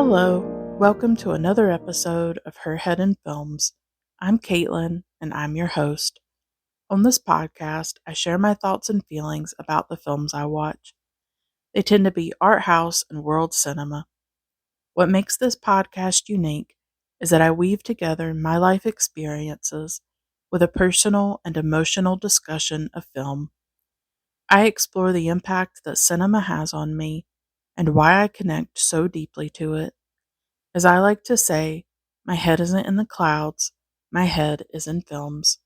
Hello, welcome to another episode of Her Head in Films. I'm Caitlin, and I'm your host. On this podcast, I share my thoughts and feelings about the films I watch. They tend to be art house and world cinema. What makes this podcast unique is that I weave together my life experiences with a personal and emotional discussion of film. I explore the impact that cinema has on me and why I connect so deeply to it. As I like to say, my head isn't in the clouds, my head is in films.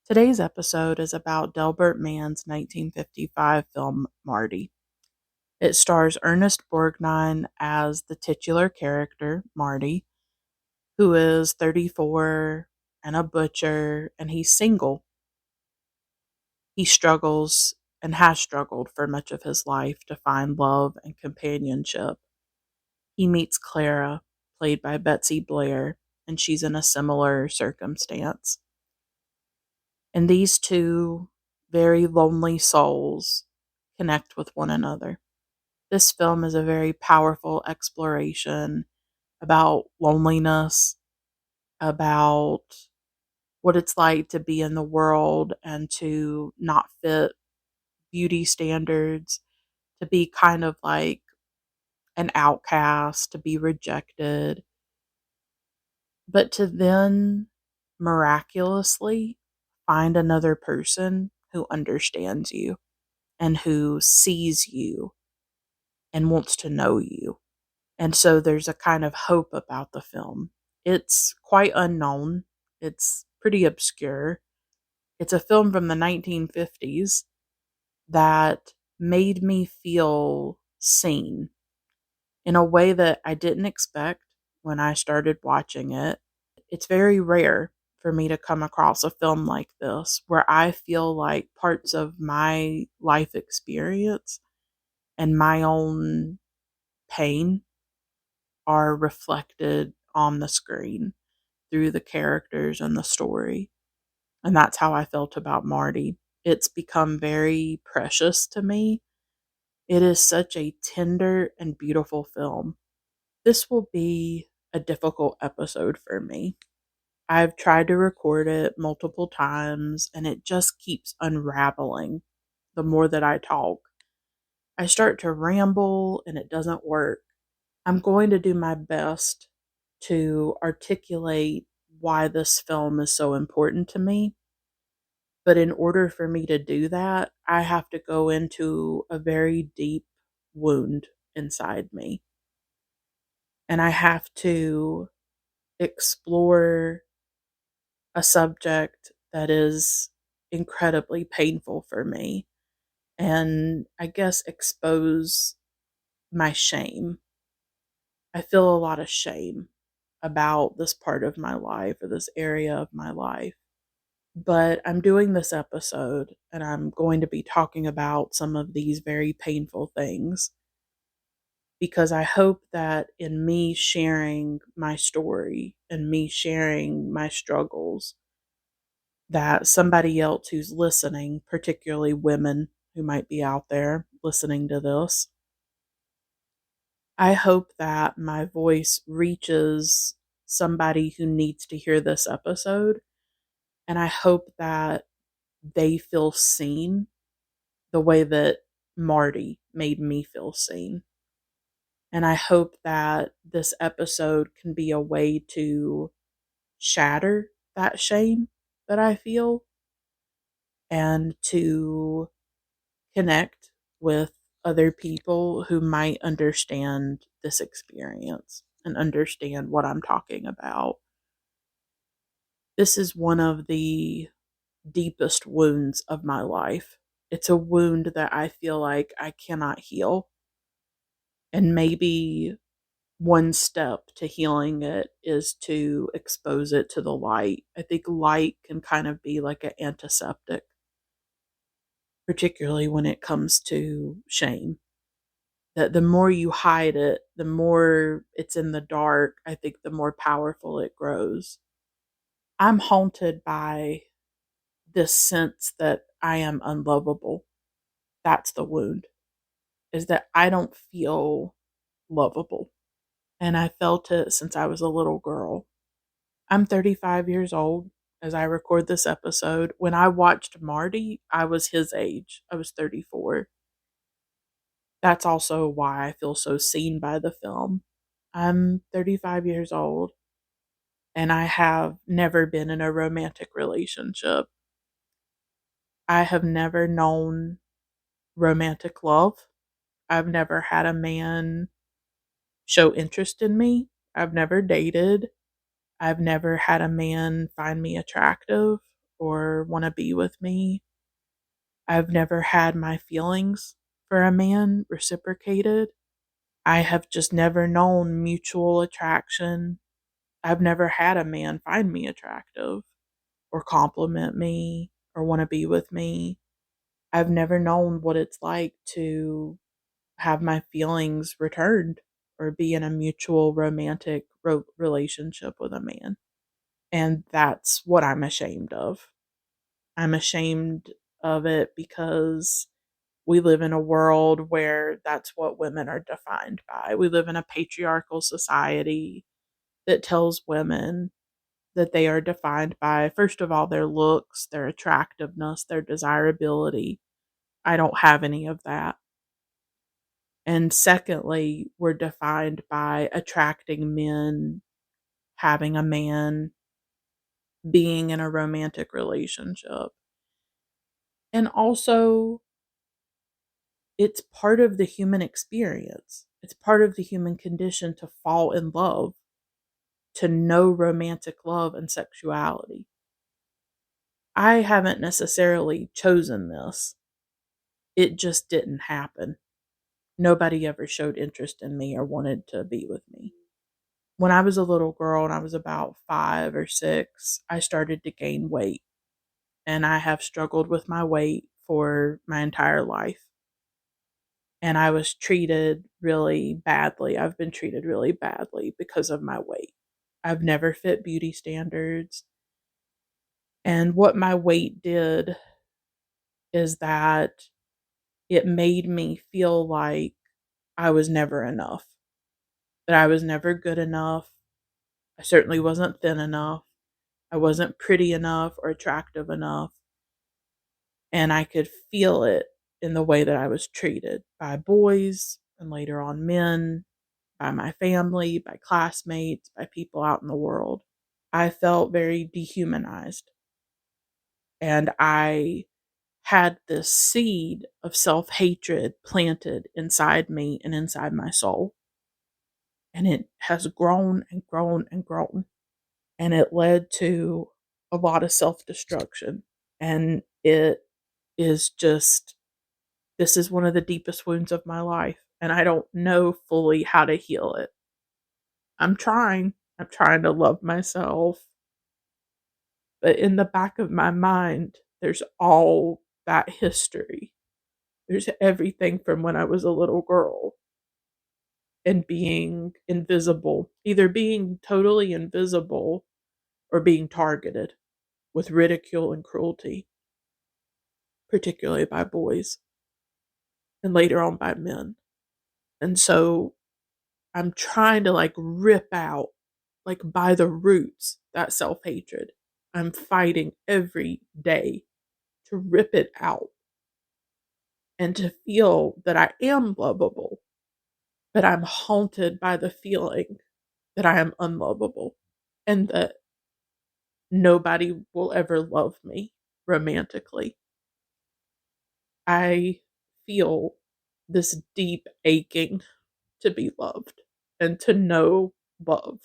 Today's episode is about Delbert Mann's 1955 film Marty. It stars Ernest Borgnine as the titular character, Marty, who is 34 and a butcher, and he's single. He struggles and has struggled for much of his life to find love and companionship. He meets Clara, played by Betsy Blair, and she's in a similar circumstance. And these two very lonely souls connect with one another. This film is a very powerful exploration about loneliness, about what it's like to be in the world and to not fit beauty standards, to be kind of like an outcast, to be rejected, but to then miraculously find another person who understands you and who sees you and wants to know you. And so there's a kind of hope about the film. It's quite unknown, it's pretty obscure. It's a film from the 1950s that made me feel seen in a way that I didn't expect when I started watching it. It's very rare for me to come across a film like this where I feel like parts of my life experience and my own pain are reflected on the screen through the characters and the story. And that's how I felt about Marty. It's become very precious to me. It is such a tender and beautiful film. This will be a difficult episode for me. I've tried to record it multiple times and it just keeps unraveling the more that I talk. I start to ramble and it doesn't work. I'm going to do my best to articulate why this film is so important to me. But in order for me to do that, I have to go into a very deep wound inside me. And I have to explore a subject that is incredibly painful for me and I guess expose my shame. I feel a lot of shame about this part of my life or this area of my life. But I'm doing this episode and I'm going to be talking about some of these very painful things because I hope that in me sharing my story and me sharing my struggles, that somebody else who's listening, particularly women who might be out there listening to this, I hope that my voice reaches somebody who needs to hear this episode. And I hope that they feel seen the way that Marty made me feel seen. And I hope that this episode can be a way to shatter that shame that I feel and to connect with other people who might understand this experience and understand what I'm talking about. This is one of the deepest wounds of my life. It's a wound that I feel like I cannot heal. And maybe one step to healing it is to expose it to the light. I think light can kind of be like an antiseptic, particularly when it comes to shame. That the more you hide it, the more it's in the dark, I think the more powerful it grows. I'm haunted by this sense that I am unlovable. That's the wound, is that I don't feel lovable. and I felt it since I was a little girl. I'm 35 years old as I record this episode. When I watched Marty, I was his age. I was 34. That's also why I feel so seen by the film. I'm 35 years old and I have never been in a romantic relationship. I have never known romantic love. I've never had a man show interest in me. I've never dated. I've never had a man find me attractive or want to be with me. I've never had my feelings for a man reciprocated. I have just never known mutual attraction. I've never had a man find me attractive or compliment me or want to be with me. I've never known what it's like to have my feelings returned or be in a mutual romantic relationship with a man. And that's what I'm ashamed of. I'm ashamed of it because we live in a world where that's what women are defined by. We live in a patriarchal society that tells women that they are defined by, first of all, their looks, their attractiveness, their desirability. I don't have any of that. And secondly, we're defined by attracting men, having a man, being in a romantic relationship. And also, it's part of the human experience. It's part of the human condition to fall in love, to know romantic love and sexuality. I haven't necessarily chosen this. It just didn't happen. Nobody ever showed interest in me or wanted to be with me. When I was a little girl and I was about 5 or 6, I started to gain weight. And I have struggled with my weight for my entire life. And I was treated really badly. I've been treated really badly because of my weight. I've never fit beauty standards. And what my weight did is that it made me feel like I was never enough, that I was never good enough. I certainly wasn't thin enough. I wasn't pretty enough or attractive enough. And I could feel it in the way that I was treated by boys and later on men, by my family, by classmates, by people out in the world. I felt very dehumanized. And I had this seed of self hatred planted inside me and inside my soul. And it has grown and grown and grown. And it led to a lot of self destruction. And it is just, this is one of the deepest wounds of my life. And I don't know fully how to heal it. I'm trying. I'm trying to love myself. But in the back of my mind, there's all that history. There's everything from when I was a little girl and being invisible, either being totally invisible or being targeted with ridicule and cruelty, particularly by boys and later on by men. And so I'm trying to rip out, by the roots, that self hatred. I'm fighting every day to rip it out and to feel that I am lovable, but I'm haunted by the feeling that I am unlovable and that nobody will ever love me romantically. I feel this deep aching to be loved and to know love.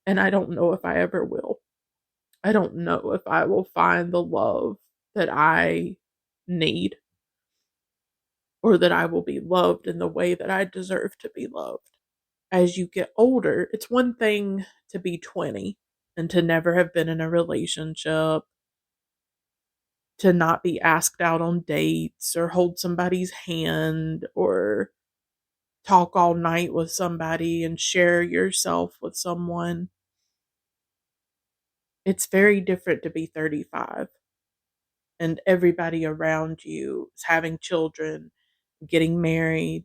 And I don't know if I ever will. I don't know if I will find the love that I need or that I will be loved in the way that I deserve to be loved. As you get older, it's one thing to be 20 and to never have been in a relationship, to not be asked out on dates or hold somebody's hand or talk all night with somebody and share yourself with someone. It's very different to be 35 and everybody around you is having children, getting married,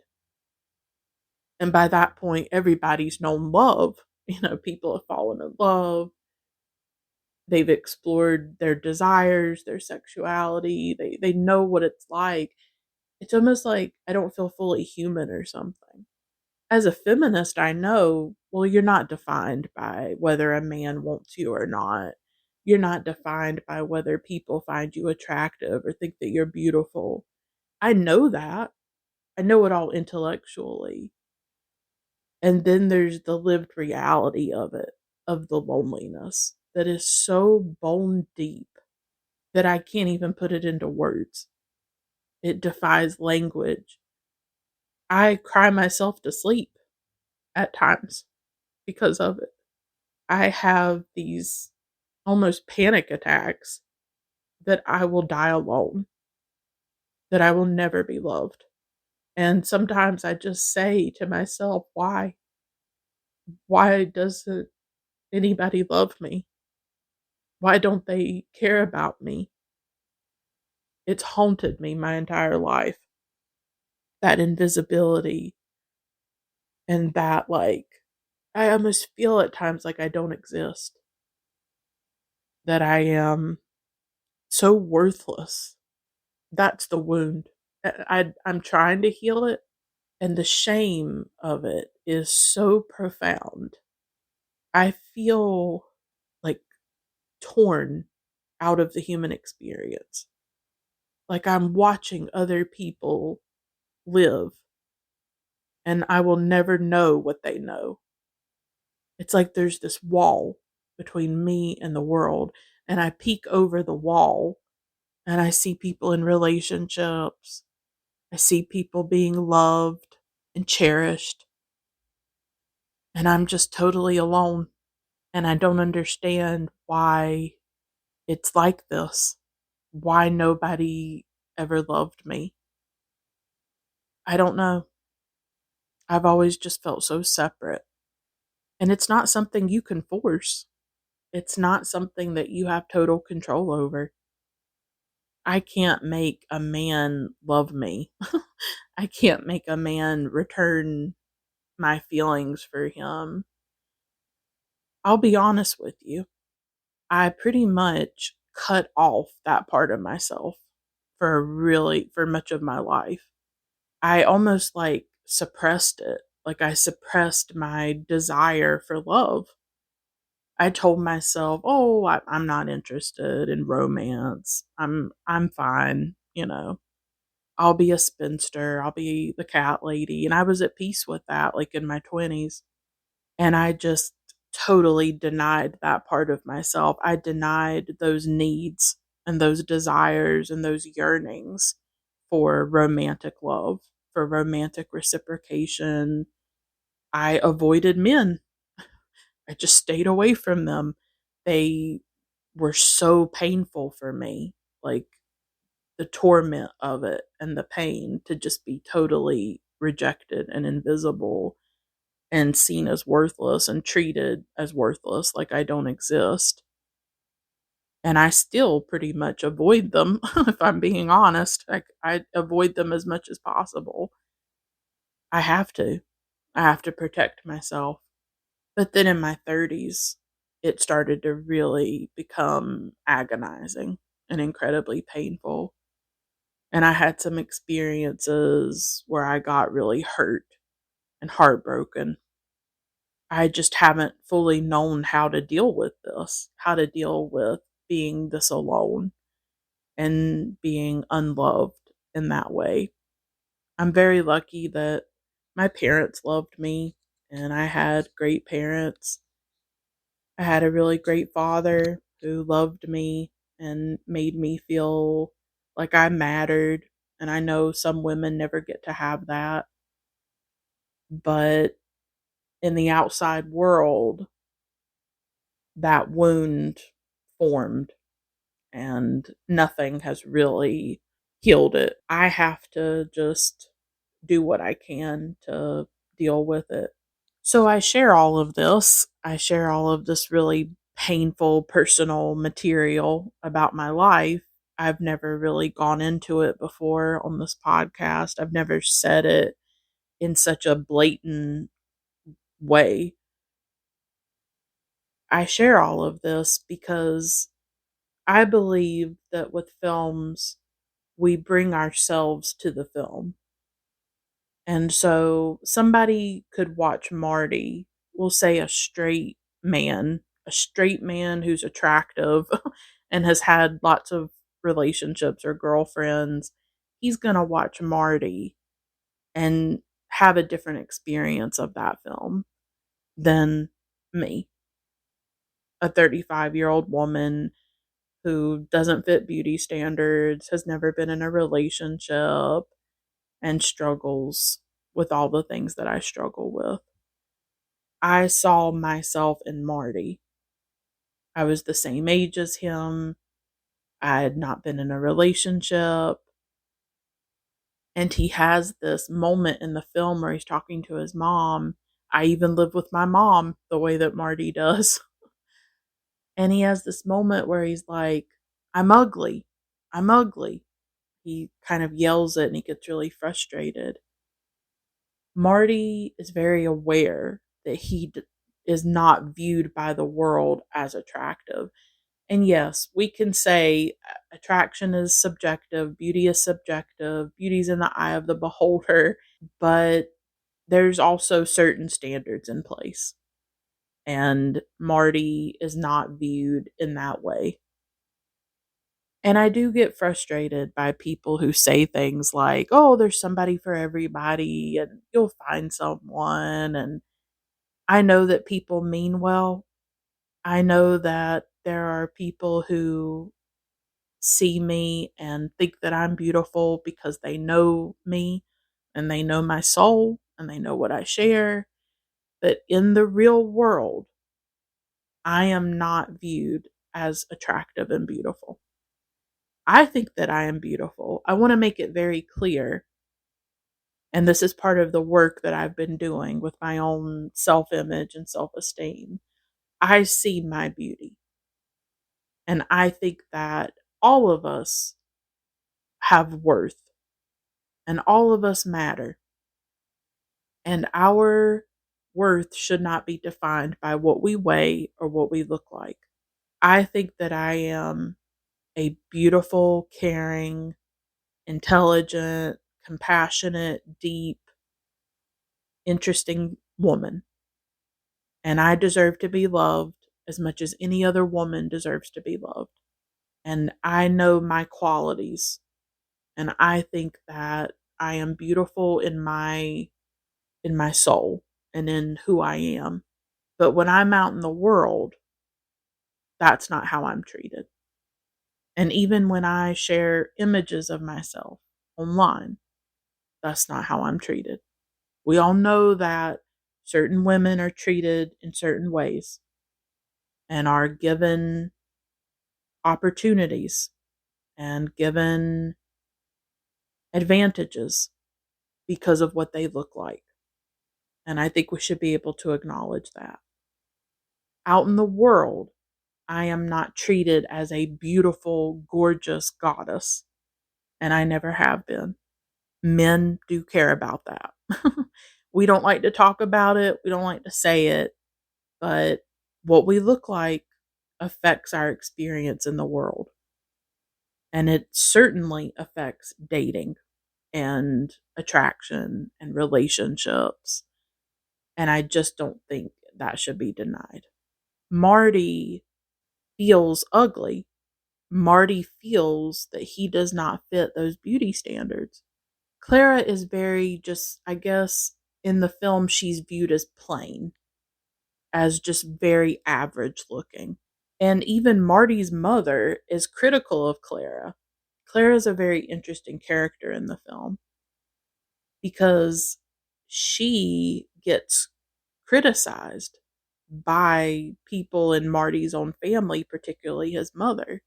And by that point, everybody's known love. People have fallen in love. They've explored their desires, their sexuality. They know what it's like. It's almost like I don't feel fully human or something. As a feminist, I know, well, you're not defined by whether a man wants you or not. You're not defined by whether people find you attractive or think that you're beautiful. I know that. I know it all intellectually. And then there's the lived reality of it, of the loneliness that is so bone deep that I can't even put it into words. It defies language. I cry myself to sleep at times because of it. I have these almost panic attacks that I will die alone, that I will never be loved. And sometimes I just say to myself, why? Why doesn't anybody love me? Why don't they care about me? It's haunted me my entire life. That invisibility and that, like, I almost feel at times like I don't exist, that I am so worthless. That's the wound. I'm trying to heal it, and the shame of it is so profound. I feel like torn out of the human experience. Like I'm watching other people live, and I will never know what they know. It's like there's this wall between me and the world, and I peek over the wall and I see people in relationships. I see people being loved and cherished, and I'm just totally alone. And I don't understand why it's like this, why nobody ever loved me. I don't know. I've always just felt so separate. And it's not something you can force. It's not something that you have total control over. I can't make a man love me. I can't make a man return my feelings for him. I'll be honest with you. I pretty much cut off that part of myself for much of my life. I almost like suppressed it. Like I suppressed my desire for love. I told myself, "Oh, I'm not interested in romance. I'm fine, you know. I'll be a spinster. I'll be the cat lady." And I was at peace with that, like in my 20s. And I just totally denied that part of myself. I denied those needs and those desires and those yearnings for romantic love, for romantic reciprocation. I avoided men. I just stayed away from them. They were so painful for me. Like the torment of it and the pain to just be totally rejected and invisible and seen as worthless and treated as worthless, like I don't exist. And I still pretty much avoid them, if I'm being honest. Like I avoid them as much as possible. I have to. I have to protect myself. But then in my 30s, it started to really become agonizing and incredibly painful. And I had some experiences where I got really hurt and heartbroken. I just haven't fully known how to deal with this, how to deal with being this alone and being unloved in that way. I'm very lucky that my parents loved me and I had great parents. I had a really great father who loved me and made me feel like I mattered. And I know some women never get to have that. But in the outside world, that wound formed and nothing has really healed it. I have to just do what I can to deal with it. So I share all of this. I share all of this really painful personal material about my life. I've never really gone into it before on this podcast. I've never said it in such a blatant way. I share all of this because I believe that with films, we bring ourselves to the film. And so somebody could watch Marty, we'll say a straight man who's attractive and has had lots of relationships or girlfriends. He's going to watch Marty and have a different experience of that film than me, a 35-year-old woman who doesn't fit beauty standards, has never been in a relationship, and struggles with all the things that I struggle with. I saw myself in Marty. I was the same age as him. I had not been in a relationship. And he has this moment in the film where he's talking to his mom. I even live with my mom the way that Marty does. And he has this moment where he's like, I'm ugly. I'm ugly. He kind of yells it and he gets really frustrated. Marty is very aware that is not viewed by the world as attractive. And yes, we can say attraction is subjective, beauty is subjective, beauty's in the eye of the beholder, but there's also certain standards in place. And Marty is not viewed in that way. And I do get frustrated by people who say things like, oh, there's somebody for everybody and you'll find someone. And I know that people mean well. I know that there are people who see me and think that I'm beautiful because they know me and they know my soul and they know what I share. But in the real world, I am not viewed as attractive and beautiful. I think that I am beautiful. I want to make it very clear. And this is part of the work that I've been doing with my own self image and self esteem. I see my beauty. And I think that all of us have worth and all of us matter. And our worth should not be defined by what we weigh or what we look like. I think that I am a beautiful, caring, intelligent, compassionate, deep, interesting woman. And I deserve to be loved as much as any other woman deserves to be loved. And I know my qualities. And I think that I am beautiful in my soul and in who I am. But when I'm out in the world, that's not how I'm treated. And even when I share images of myself online, that's not how I'm treated. We all know that certain women are treated in certain ways and are given opportunities and given advantages because of what they look like. And I think we should be able to acknowledge that. Out in the world, I am not treated as a beautiful, gorgeous goddess, and I never have been. Men do care about that. We don't like to talk about it, we don't like to say it, but what we look like affects our experience in the world. And it certainly affects dating and attraction and relationships. And I just don't think that should be denied. Marty feels ugly. Marty feels that he does not fit those beauty standards. Clara is very just, I guess, in the film, she's viewed as plain, as just very average looking. And even Marty's mother is critical of Clara. Clara is a very interesting character in the film because she gets criticized by people in Marty's own family, particularly his mother.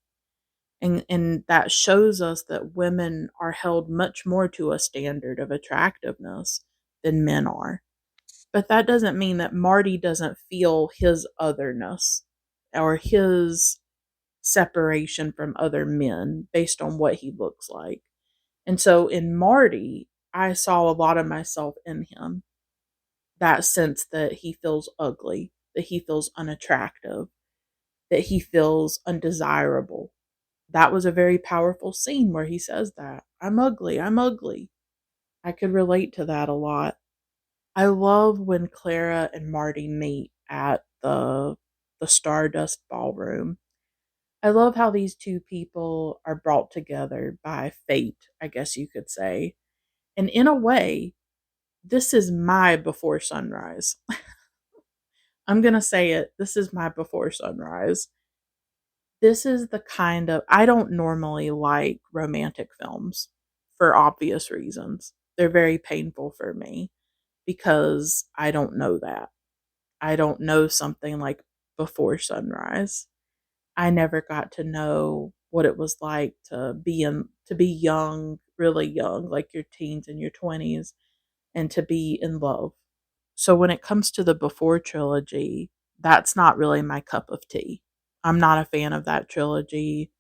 And that shows us that women are held much more to a standard of attractiveness than men are. But that doesn't mean that Marty doesn't feel his otherness or his separation from other men based on what he looks like. And so in Marty, I saw a lot of myself in him. That sense that he feels ugly, that he feels unattractive, that he feels undesirable. That was a very powerful scene where he says that. I'm ugly, I'm ugly. I could relate to that a lot. I love when Clara and Marty meet at the Stardust Ballroom. I love how these two people are brought together by fate, I guess you could say. And in a way, this is my before sunrise. I'm going to say it. This is my before sunrise. This is the kind of, I don't normally like romantic films for obvious reasons. They're very painful for me because I don't know that. I don't know something like before sunrise. I never got to know what it was like to be young, really young, like your teens and your 20s, and to be in love. So when it comes to the Before trilogy, that's not really my cup of tea. I'm not a fan of that trilogy.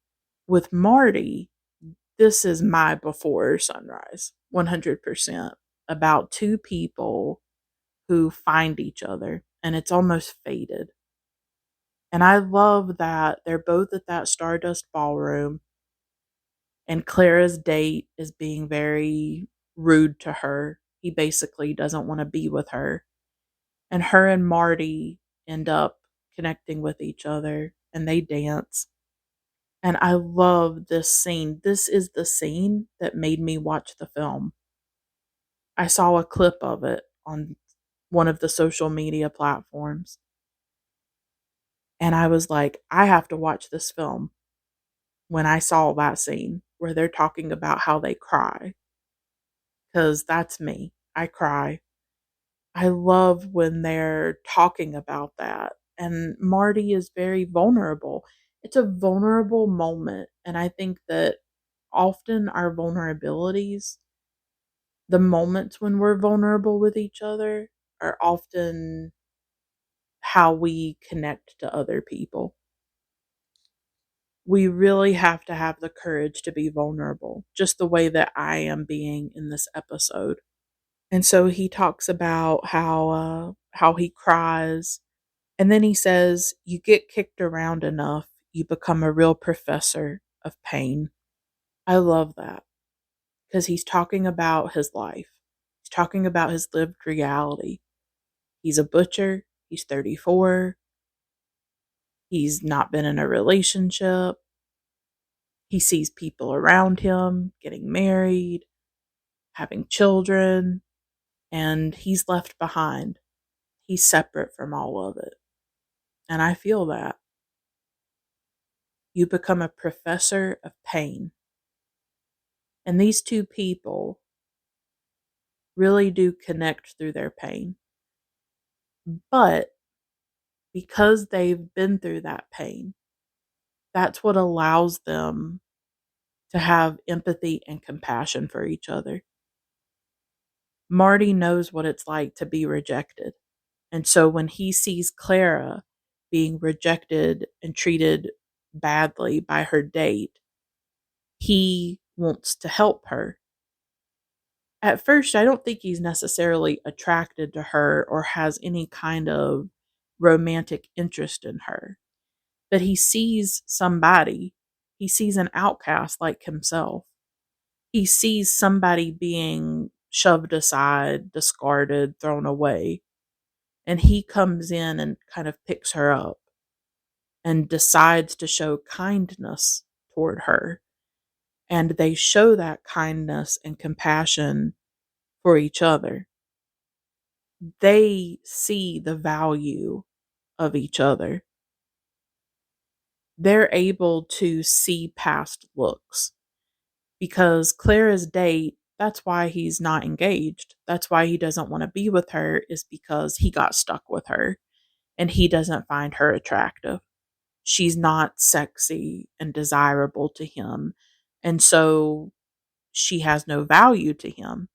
With Marty, this is my Before Sunrise, 100%, about two people who find each other, and it's almost fated. And I love that they're both at that Stardust Ballroom, and Clara's date is being very rude to her. He basically doesn't want to be with her. And her and Marty end up connecting with each other and they dance. And I love this scene. This is the scene that made me watch the film. I saw a clip of it on one of the social media platforms. And I was like, I have to watch this film when I saw that scene where they're talking about how they cry. Because that's me. I cry. I love when they're talking about that. And Marty is very vulnerable. It's a vulnerable moment. And I think that often our vulnerabilities, the moments when we're vulnerable with each other, are often how we connect to other people. We really have to have the courage to be vulnerable, just the way that I am being in this episode. And so he talks about how he cries, and then he says, "You get kicked around enough, you become a real professor of pain." I love that because he's talking about his life. He's talking about his lived reality. He's a butcher. He's 34. He's not been in a relationship. He sees people around him getting married, having children, and he's left behind. He's separate from all of it. And I feel that. You become a professor of pain. And these two people really do connect through their pain. But because they've been through that pain, that's what allows them to have empathy and compassion for each other. Marty knows what it's like to be rejected. And so when he sees Clara being rejected and treated badly by her date, he wants to help her. At first, I don't think he's necessarily attracted to her or has any kind of romantic interest in her, but he sees somebody. He sees an outcast like himself. He sees somebody being shoved aside, discarded, thrown away, and he comes in and kind of picks her up and decides to show kindness toward her. And they show that kindness and compassion for each other. They see the value of each other. They're able to see past looks because Clara's date, that's why he's not engaged. That's why he doesn't want to be with her, is because he got stuck with her and he doesn't find her attractive. She's not sexy and desirable to him. And so she has no value to him.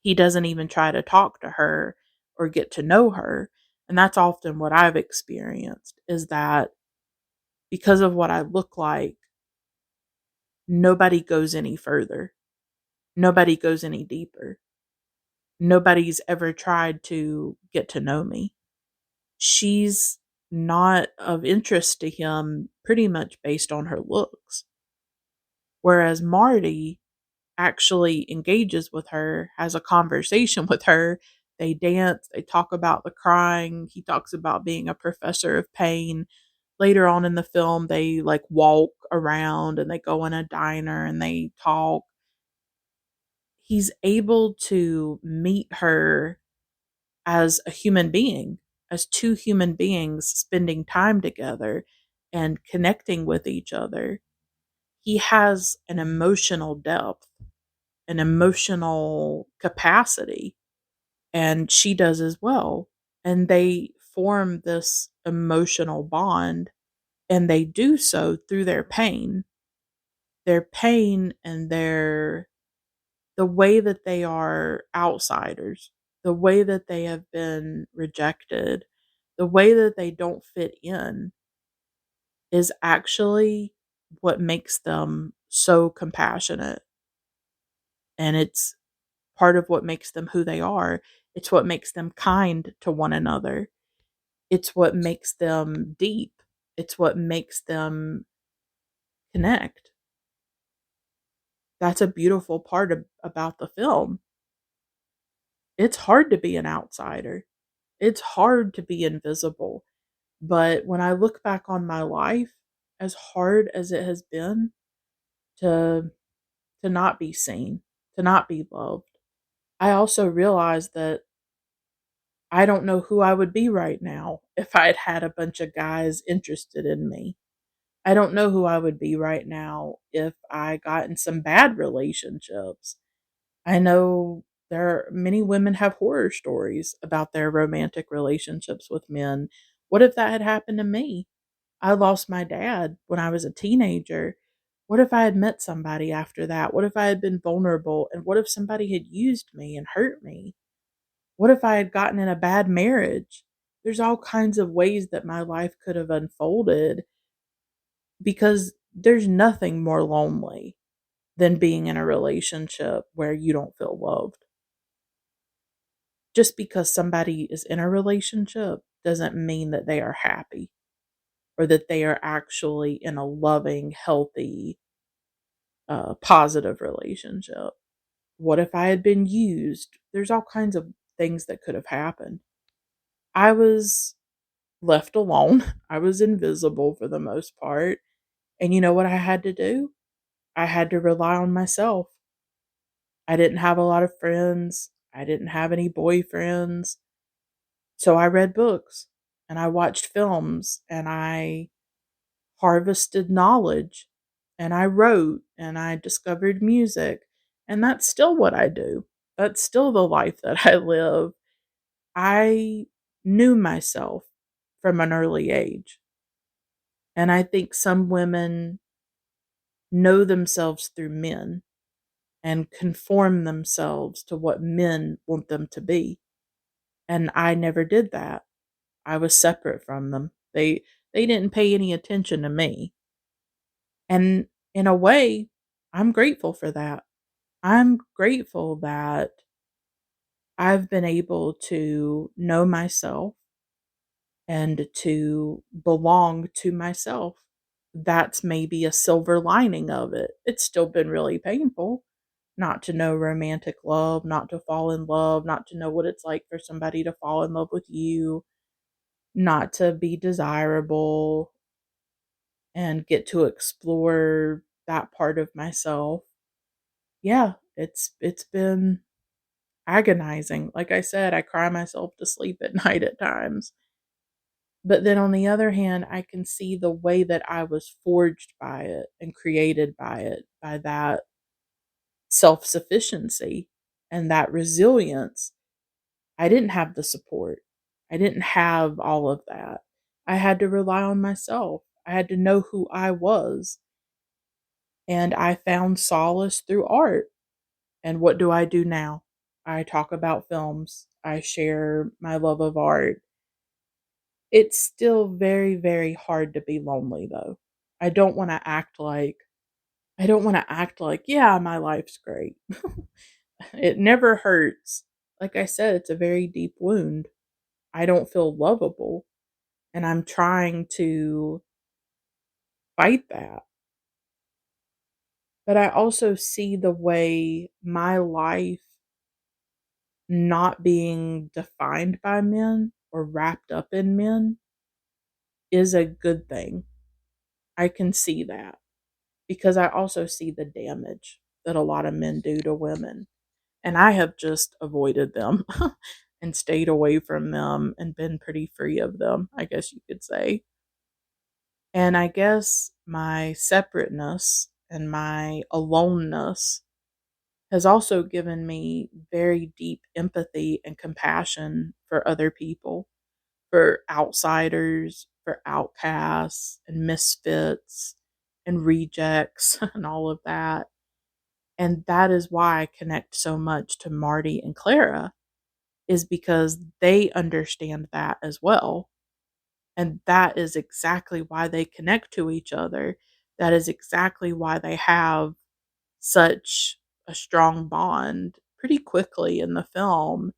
He doesn't even try to talk to her or get to know her. And that's often what I've experienced, is that because of what I look like, nobody goes any further. Nobody goes any deeper. Nobody's ever tried to get to know me. She's not of interest to him pretty much based on her looks. Whereas Marty actually engages with her, has a conversation with her. They dance, they talk about the crying. He talks about being a professor of pain. Later on in the film, they like walk around and they go in a diner and they talk. He's able to meet her as a human being, as two human beings spending time together and connecting with each other. He has an emotional depth, an emotional capacity, and she does as well. And they form this emotional bond, and they do so through their pain and the way that they are outsiders, the way that they have been rejected, the way that they don't fit in is actually what makes them so compassionate. And it's part of what makes them who they are. It's what makes them kind to one another. It's what makes them deep. It's what makes them connect. That's a beautiful part about the film. It's hard to be an outsider. It's hard to be invisible. But when I look back on my life, as hard as it has been to not be seen, to not be loved, I also realize that I don't know who I would be right now if I'd had a bunch of guys interested in me. I don't know who I would be right now if I got in some bad relationships. I know many women have horror stories about their romantic relationships with men. What if that had happened to me? I lost my dad when I was a teenager. What if I had met somebody after that? What if I had been vulnerable? And what if somebody had used me and hurt me? What if I had gotten in a bad marriage? There's all kinds of ways that my life could have unfolded because there's nothing more lonely than being in a relationship where you don't feel loved. Just because somebody is in a relationship doesn't mean that they are happy or that they are actually in a loving, healthy, positive relationship. What if I had been used? There's all kinds of things that could have happened. I was left alone. I was invisible for the most part. And you know what I had to do? I had to rely on myself. I didn't have a lot of friends. I didn't have any boyfriends. So I read books and I watched films and I harvested knowledge and I wrote and I discovered music. And that's still what I do. That's still the life that I live. I knew myself from an early age. And I think some women know themselves through men and conform themselves to what men want them to be. And I never did that. I was separate from them. They didn't pay any attention to me. And in a way, I'm grateful for that. I'm grateful that I've been able to know myself and to belong to myself. That's maybe a silver lining of it. It's still been really painful not to know romantic love, not to fall in love, not to know what it's like for somebody to fall in love with you, not to be desirable and get to explore that part of myself. Yeah, it's been agonizing. Like I said, I cry myself to sleep at night at times. But then on the other hand, I can see the way that I was forged by it and created by it, by that self sufficiency and that resilience. I didn't have the support, I didn't have all of that. I had to rely on myself, I had to know who I was. And I found solace through art. And what do I do now? I talk about films, I share my love of art. It's still very, very hard to be lonely, though. I don't want to act like I don't want to act like, yeah, my life's great. It never hurts. Like I said, it's a very deep wound. I don't feel lovable, and I'm trying to fight that. But I also see the way my life not being defined by men or wrapped up in men is a good thing. I can see that because I also see the damage that a lot of men do to women. And I have just avoided them and stayed away from them and been pretty free of them, I guess you could say. And I guess my separateness and my aloneness has also given me very deep empathy and compassion for other people, for outsiders, for outcasts and misfits and rejects and all of that. And that is why I connect so much to Marty and Clara, is because they understand that as well. And that is exactly why they connect to each other. That is exactly why they have such a strong bond pretty quickly in the film.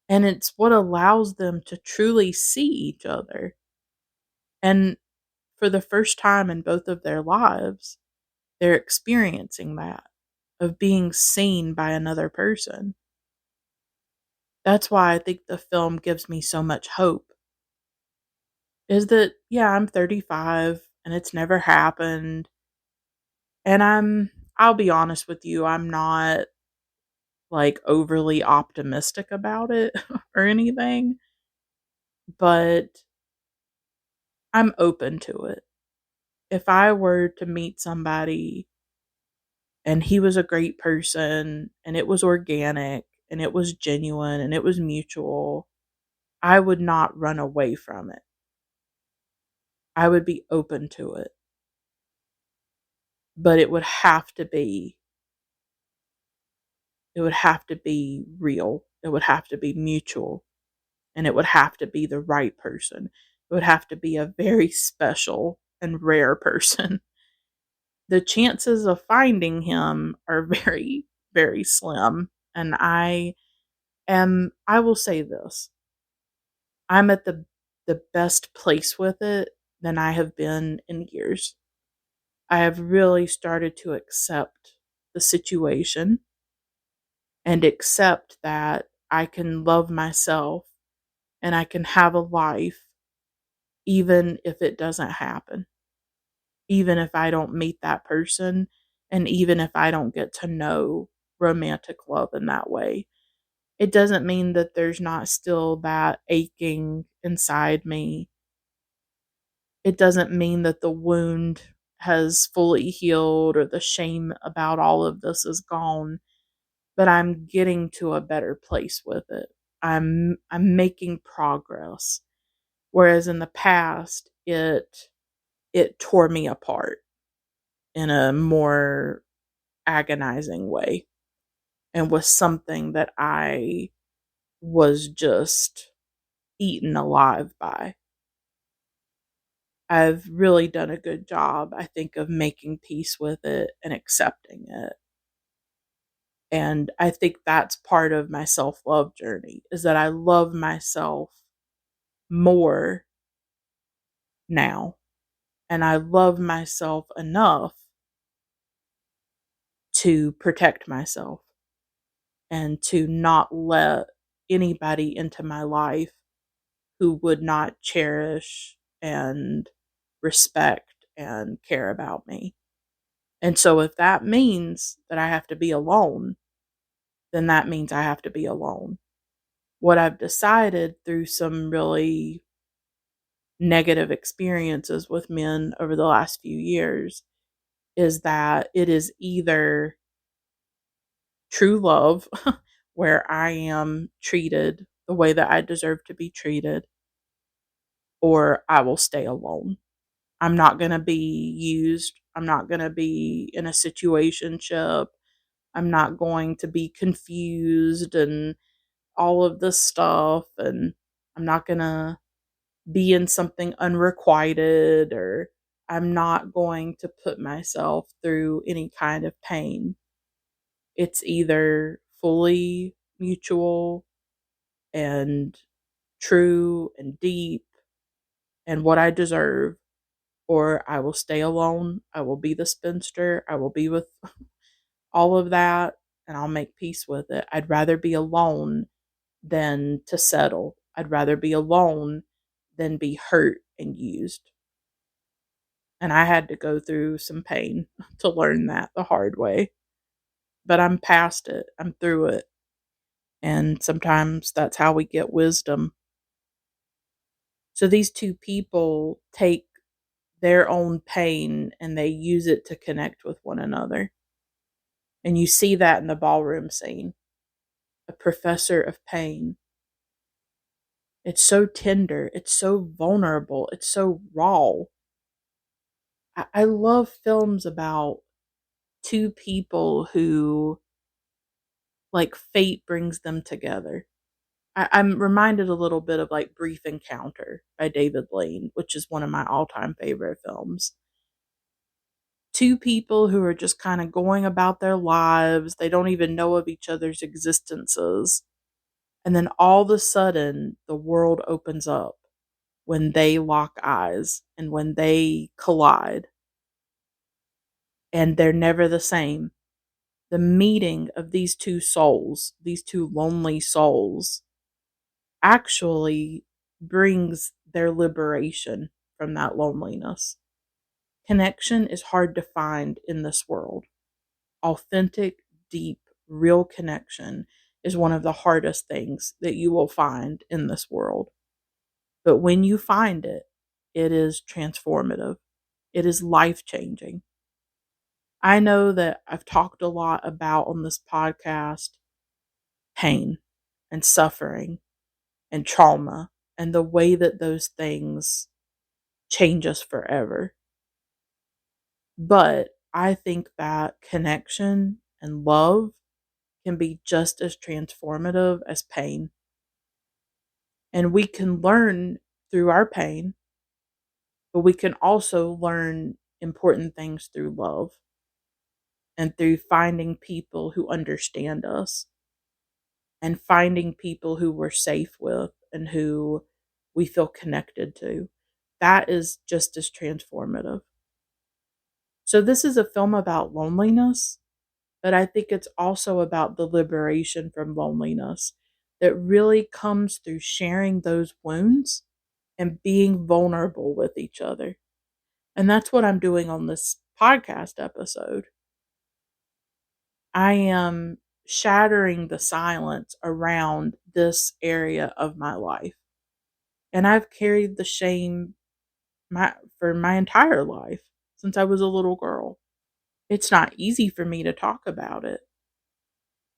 And it's what allows them to truly see each other. And for the first time in both of their lives, they're experiencing that, of being seen by another person. That's why I think the film gives me so much hope. Is that, yeah, I'm 35 and it's never happened. And I'll be honest with you, I'm not like overly optimistic about it or anything, but I'm open to it. If I were to meet somebody and he was a great person and it was organic and it was genuine and it was mutual, I would not run away from it. I would be open to it. But it would have to be real. It would have to be mutual, and it would have to be the right person. It would have to be a very special and rare person. The chances of finding him are very, very slim. And I will say this, I'm at the best place with it than I have been in years. I have really started to accept the situation and accept that I can love myself and I can have a life even if it doesn't happen, even if I don't meet that person, and even if I don't get to know romantic love in that way. It doesn't mean that there's not still that aching inside me. It doesn't mean that the wound has fully healed or the shame about all of this is gone, but I'm getting to a better place with it. I'm making progress. Whereas in the past it tore me apart in a more agonizing way and was something that I was just eaten alive by. I've really done a good job, I think, of making peace with it and accepting it. And I think that's part of my self love journey, is that I love myself more now. And I love myself enough to protect myself and to not let anybody into my life who would not cherish and respect and care about me. And so if that means that I have to be alone, then that means I have to be alone. What I've decided through some really negative experiences with men over the last few years is that it is either true love, where I am treated the way that I deserve to be treated, or I will stay alone. I'm not going to be used. I'm not going to be in a situationship. I'm not going to be confused and all of this stuff. And I'm not going to be in something unrequited, or I'm not going to put myself through any kind of pain. It's either fully mutual and true and deep and what I deserve, or I will stay alone. I will be the spinster. I will be with all of that and I'll make peace with it. I'd rather be alone than to settle. I'd rather be alone than be hurt and used. And I had to go through some pain to learn that the hard way. But I'm past it. I'm through it. And sometimes that's how we get wisdom. So these two people take their own pain and they use it to connect with one another. And you see that in the ballroom scene. A professor of pain. It's so tender. It's so vulnerable. It's so raw. I love films about two people who, like, fate brings them together. I'm reminded a little bit of like Brief Encounter by David Lean, which is one of my all-time favorite films. Two people who are just kind of going about their lives. They don't even know of each other's existences. And then all of a sudden, the world opens up when they lock eyes and when they collide. And they're never the same. The meeting of these two souls, these two lonely souls, actually brings their liberation from that loneliness. Connection is hard to find in this world. Authentic, deep, real connection is one of the hardest things that you will find in this world. But when you find it, it is transformative. It is life-changing. I know that I've talked a lot about on this podcast pain and suffering and trauma and the way that those things change us forever. But I think that connection and love can be just as transformative as pain. And we can learn through our pain, but we can also learn important things through love and through finding people who understand us and finding people who we're safe with and who we feel connected to. That is just as transformative. So this is a film about loneliness, but I think it's also about the liberation from loneliness that really comes through sharing those wounds and being vulnerable with each other. And that's what I'm doing on this podcast episode. I am shattering the silence around this area of my life. And I've carried the shame for my entire life since I was a little girl. It's not easy for me to talk about it.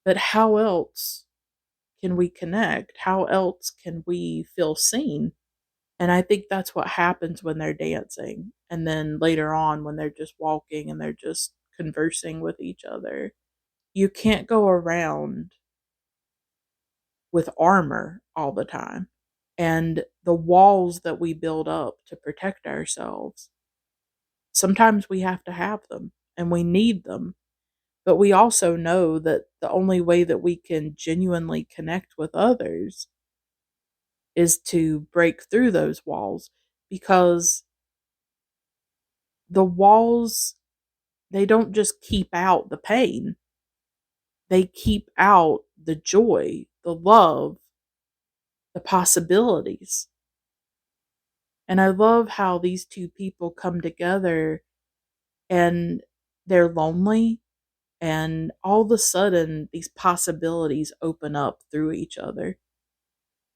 But how else can we connect? How else can we feel seen? And I think that's what happens when they're dancing. And then later on, when they're just walking and they're just conversing with each other. You can't go around with armor all the time. And the walls that we build up to protect ourselves, sometimes we have to have them and we need them. But we also know that the only way that we can genuinely connect with others is to break through those walls, because the walls, they don't just keep out the pain. They keep out the joy, the love, the possibilities. And I love how these two people come together and they're lonely, and all of a sudden these possibilities open up through each other.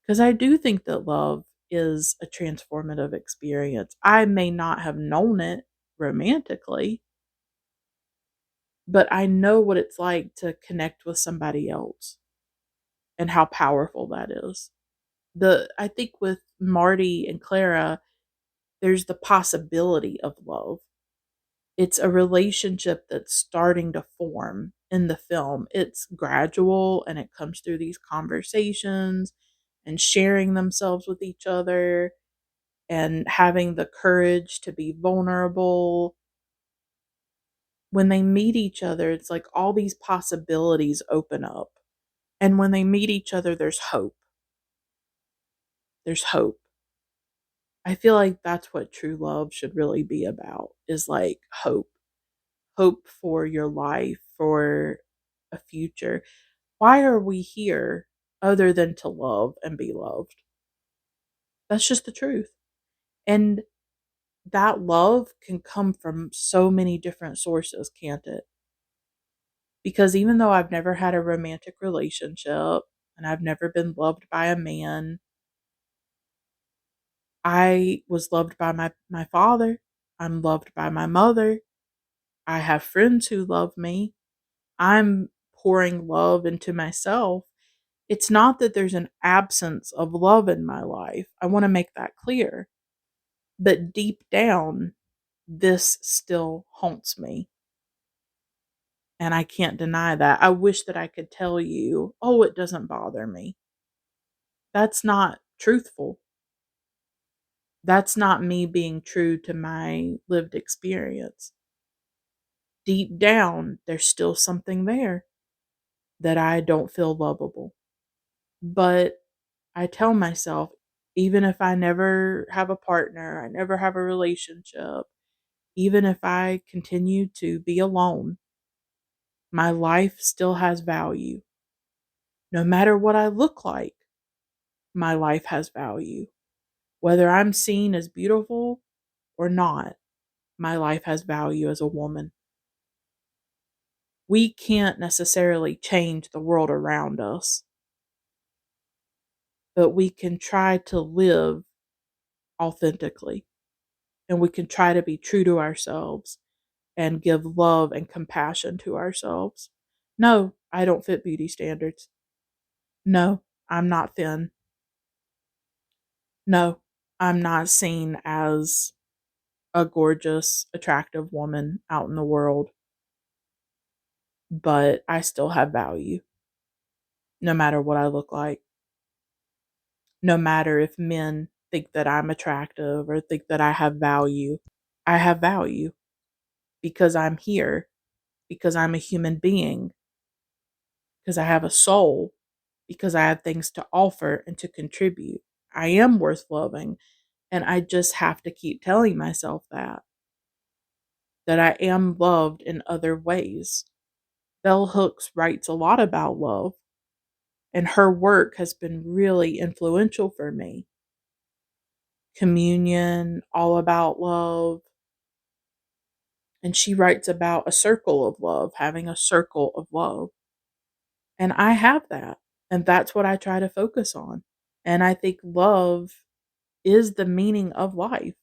Because I do think that love is a transformative experience. I may not have known it romantically, but I know what it's like to connect with somebody else and how powerful that is. I think with Marty and Clara, there's the possibility of love. It's a relationship that's starting to form in the film. It's gradual and it comes through these conversations and sharing themselves with each other. and having the courage to be vulnerable. When they meet each other, it's like all these possibilities open up. And when they meet each other, there's hope. There's hope. I feel like that's what true love should really be about, is like hope. Hope for your life, for a future. Why are we here other than to love and be loved? That's just the truth. And that love can come from so many different sources, can't it? Because even though I've never had a romantic relationship and I've never been loved by a man, I was loved by my father. I'm loved by my mother. I have friends who love me. I'm pouring love into myself. It's not that there's an absence of love in my life. I want to make that clear. But deep down, this still haunts me. And I can't deny that. I wish that I could tell you, oh, it doesn't bother me. That's not truthful. That's not me being true to my lived experience. Deep down, there's still something there that I don't feel lovable. But I tell myself, even if I never have a partner, I never have a relationship, even if I continue to be alone, my life still has value. No matter what I look like, my life has value. Whether I'm seen as beautiful or not, my life has value as a woman. We can't necessarily change the world around us, but we can try to live authentically, and we can try to be true to ourselves and give love and compassion to ourselves. No, I don't fit beauty standards. No, I'm not thin. No, I'm not seen as a gorgeous, attractive woman out in the world, but I still have value no matter what I look like. No matter if men think that I'm attractive or think that I have value, I have value because I'm here, because I'm a human being, because I have a soul, because I have things to offer and to contribute. I am worth loving, and I just have to keep telling myself that I am loved in other ways. Bell Hooks writes a lot about love, and her work has been really influential for me. Communion, all about love. And she writes about a circle of love, having a circle of love. And I have that. And that's what I try to focus on. And I think love is the meaning of life,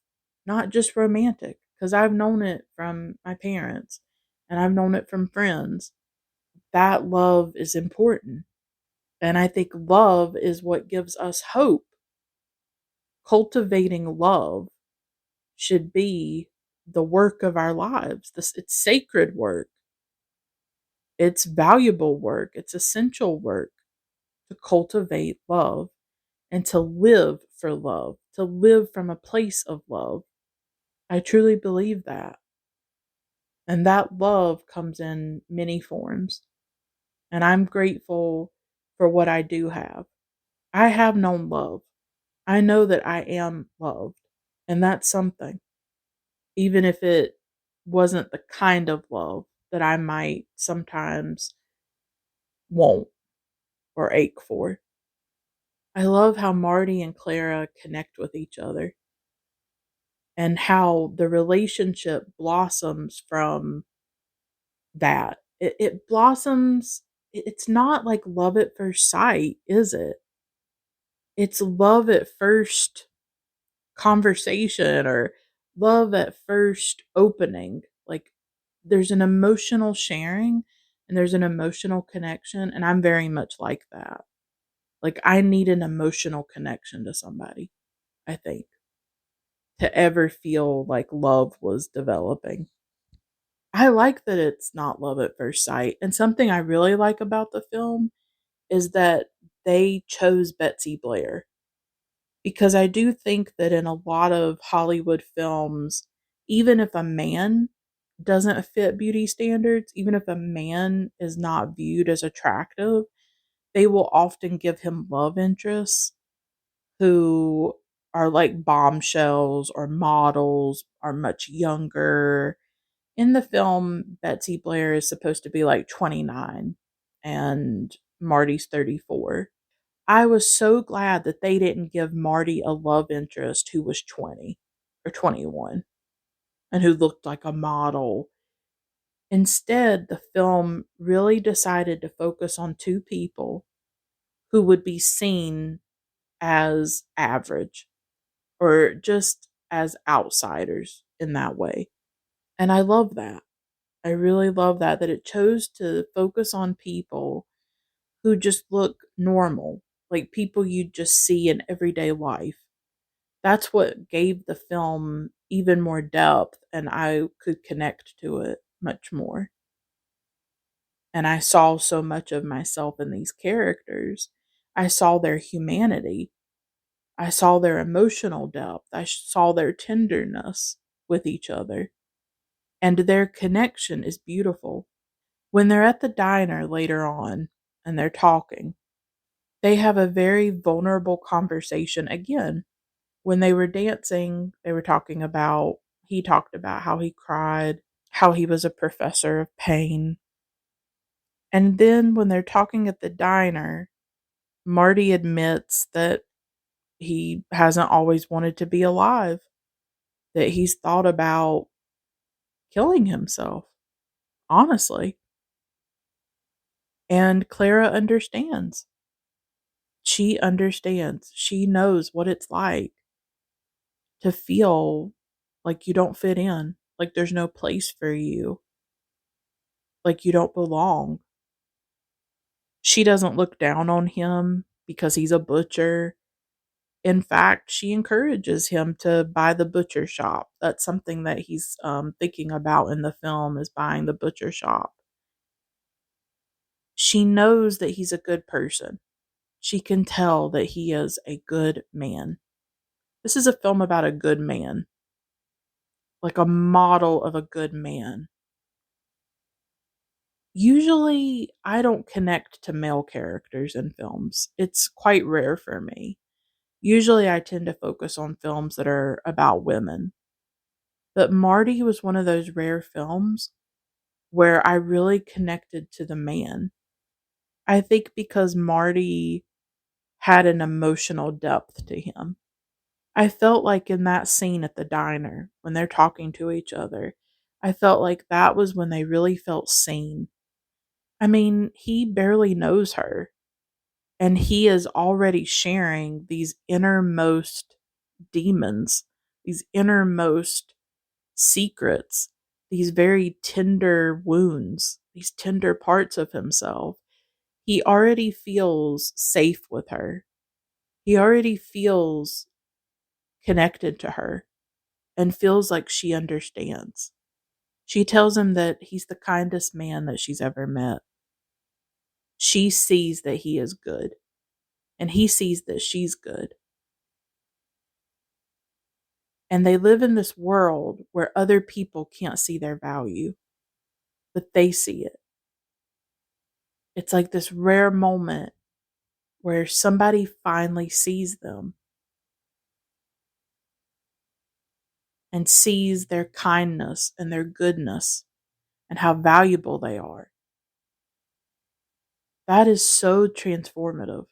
not just romantic, because I've known it from my parents and I've known it from friends. That love is important. And I think love is what gives us hope. Cultivating love should be the work of our lives. It's sacred work. It's valuable work. It's essential work to cultivate love and to live for love, to live from a place of love. I truly believe that. And that love comes in many forms. And I'm grateful for what I do have. I have known love. I know that I am loved. And that's something. Even if it wasn't the kind of love that I might sometimes want or ache for. I love how Marty and Clara connect with each other and how the relationship blossoms from that. It blossoms, it's not like love at first sight, is it? It's love at first conversation or love at first opening. Like there's an emotional sharing and there's an emotional connection. And I'm very much like that. Like I need an emotional connection to somebody, I think, to ever feel like love was developing. I like that it's not love at first sight. And something I really like about the film is that they chose Betsy Blair. Because I do think that in a lot of Hollywood films, even if a man doesn't fit beauty standards, even if a man is not viewed as attractive, they will often give him love interests who are like bombshells or models, are much younger. In the film, Betsy Blair is supposed to be like 29 and Marty's 34. I was so glad that they didn't give Marty a love interest who was 20 or 21 and who looked like a model. Instead, the film really decided to focus on two people who would be seen as average or just as outsiders in that way. And I love that. I really love that it chose to focus on people who just look normal, like people you just see in everyday life. That's what gave the film even more depth, and I could connect to it much more. And I saw so much of myself in these characters. I saw their humanity. I saw their emotional depth. I saw their tenderness with each other. And their connection is beautiful. When they're at the diner later on and they're talking, they have a very vulnerable conversation again. When they were dancing, they were talking about, he talked about how he cried, how he was a professor of pain. And then when they're talking at the diner, Marty admits that he hasn't always wanted to be alive, that he's thought about killing himself, honestly. And Clara understands. She understands. She knows what it's like to feel like you don't fit in, like there's no place for you, like you don't belong. She doesn't look down on him because he's a butcher. In fact, she encourages him to buy the butcher shop. That's something that he's thinking about in the film, is buying the butcher shop. She knows that he's a good person. She can tell that he is a good man. This is a film about a good man, like a model of a good man. Usually, I don't connect to male characters in films. It's quite rare for me. Usually, I tend to focus on films that are about women. But Marty was one of those rare films where I really connected to the man. I think because Marty had an emotional depth to him. I felt like in that scene at the diner, when they're talking to each other, I felt like that was when they really felt seen. I mean, he barely knows her, and he is already sharing these innermost demons, these innermost secrets, these very tender wounds, these tender parts of himself. He already feels safe with her. He already feels connected to her and feels like she understands. She tells him that he's the kindest man that she's ever met. She sees that he is good, and he sees that she's good. And they live in this world where other people can't see their value, but they see it. It's like this rare moment where somebody finally sees them and sees their kindness and their goodness and how valuable they are. That is so transformative.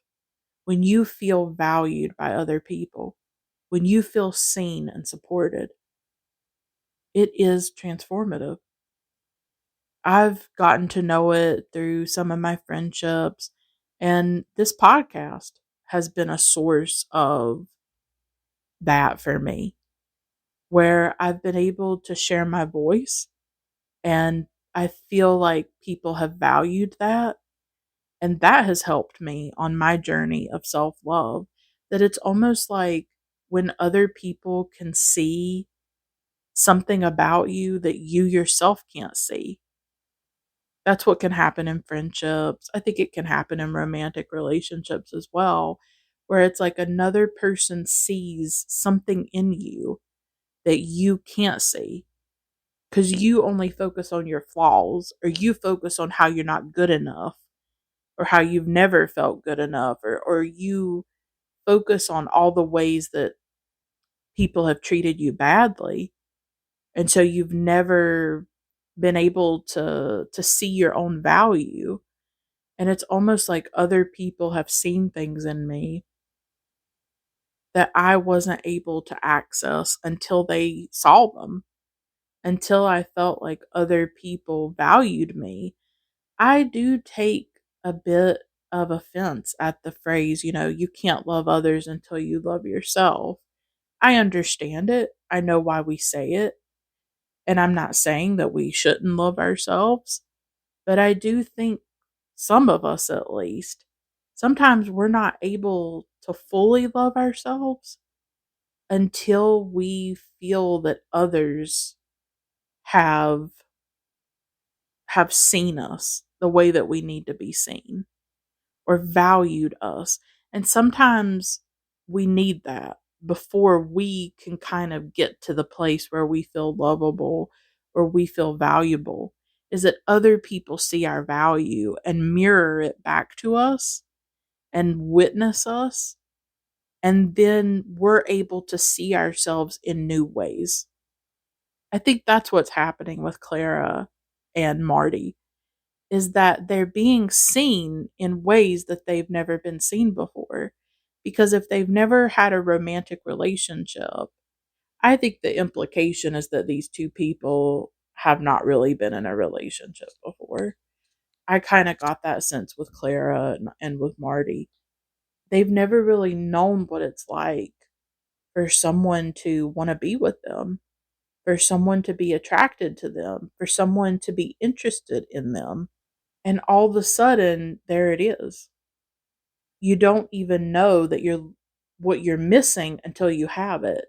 When you feel valued by other people, when you feel seen and supported, it is transformative. I've gotten to know it through some of my friendships, and this podcast has been a source of that for me, where I've been able to share my voice, and I feel like people have valued that, and that has helped me on my journey of self-love. That it's almost like when other people can see something about you that you yourself can't see. That's what can happen in friendships. I think it can happen in romantic relationships as well, where it's like another person sees something in you that you can't see because you only focus on your flaws, or you focus on how you're not good enough, or how you've never felt good enough, or you focus on all the ways that people have treated you badly. And so you've never been able to see your own value. And it's almost like other people have seen things in me that I wasn't able to access until they saw them, until I felt like other people valued me. I do take a bit of offense at the phrase, you can't love others until you love yourself. I understand it. I know why we say it. And I'm not saying that we shouldn't love ourselves, but I do think some of us, at least, sometimes we're not able to fully love ourselves until we feel that others have seen us the way that we need to be seen, or valued us. And sometimes we need that before we can kind of get to the place where we feel lovable or we feel valuable, is that other people see our value and mirror it back to us and witness us. And then we're able to see ourselves in new ways. I think that's what's happening with Clara and Marty, is that they're being seen in ways that they've never been seen before. Because if they've never had a romantic relationship, I think the implication is that these two people have not really been in a relationship before. I kind of got that sense with Clara and with Marty. They've never really known what it's like for someone to want to be with them, for someone to be attracted to them, for someone to be interested in them. And all of a sudden, there it is. You don't even know that what you're missing until you have it.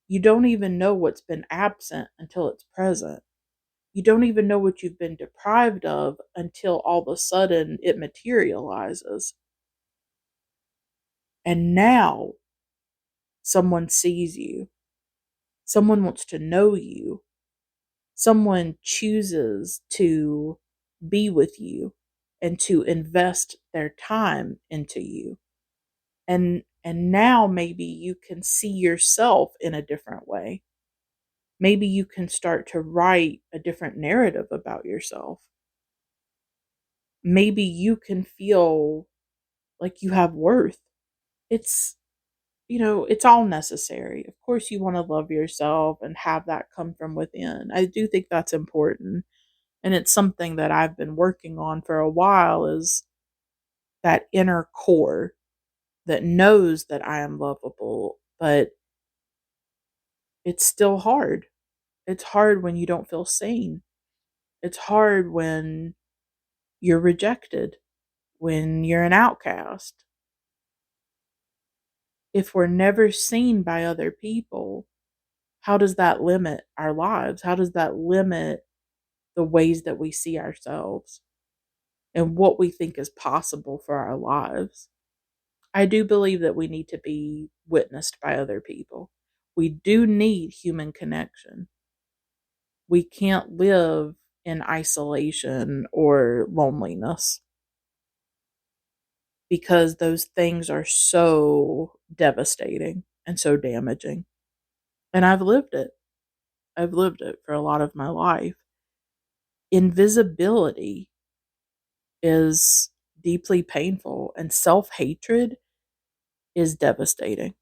You don't even know what's been absent until it's present. You don't even know what you've been deprived of until all of a sudden it materializes. And now someone sees you. Someone wants to know you. Someone chooses to be with you and to invest their time into you. And now maybe you can see yourself in a different way. Maybe you can start to write a different narrative about yourself. Maybe you can feel like you have worth. It's, it's all necessary. Of course, you want to love yourself and have that come from within. I do think that's important. And it's something that I've been working on for a while, is that inner core that knows that I am lovable, but it's still hard. It's hard when you don't feel seen. It's hard when you're rejected, when you're an outcast. If we're never seen by other people, how does that limit our lives? How does that limit the ways that we see ourselves and what we think is possible for our lives? I do believe that we need to be witnessed by other people. We do need human connection. We can't live in isolation or loneliness, because those things are so devastating and so damaging. And I've lived it. I've lived it for a lot of my life. Invisibility is deeply painful, and self-hatred is devastating.